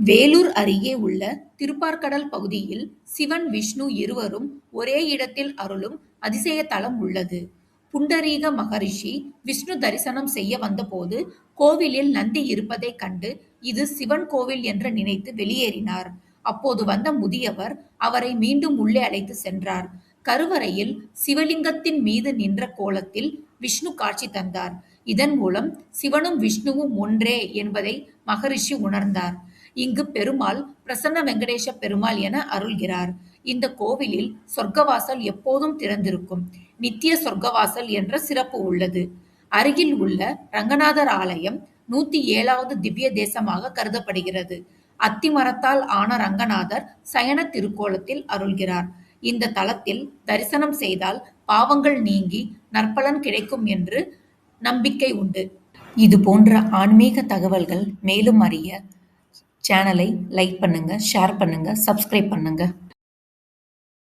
வேலூர் அருகே உள்ள திருப்பார்கடல் பகுதியில் சிவன், விஷ்ணு இருவரும் ஒரே இடத்தில் அருளும் அதிசய தலம் உள்ளது. புண்டரீக மகரிஷி விஷ்ணு தரிசனம் செய்ய வந்தபோது கோவிலில் நந்தி இருப்பதைக் கண்டு இது சிவன் கோவில் என்று நினைத்து வெளியேறினார். அப்போது வந்த முதியவர் அவரை மீண்டும் உள்ளே அழைத்து சென்றார். கருவறையில் சிவலிங்கத்தின் மீது நின்ற கோலத்தில் விஷ்ணு காட்சி தந்தார். இதன் மூலம் சிவனும் விஷ்ணுவும் ஒன்றே என்பதை மகரிஷி உணர்ந்தார். இங்கு பெருமாள் பிரசன்ன வெங்கடேச பெருமாள் என அருள்கிறார். இந்த கோவிலில் சொர்க்கவாசல் எப்போதும் திறந்திருக்கும், நித்திய சொர்க்கவாசல் என்ற சிறப்பு உள்ளது. அருகில் உள்ள ரங்கநாதர் ஆலயம் 107வது திவ்ய தேசமாக கருதப்படுகிறது. அத்தி மரத்தால் ஆன ரங்கநாதர் சயன திருக்கோலத்தில் அருள்கிறார். இந்த தலத்தில் தரிசனம் செய்தால் பாவங்கள் நீங்கி நற்பலன் கிடைக்கும் என்று நம்பிக்கை உண்டு. இது போன்ற ஆன்மீக தகவல்கள் மேலும் அறிய சேனலை லைக் பண்ணுங்க, ஷேர் பண்ணுங்க, சப்ஸ்கிரைப் பண்ணுங்க.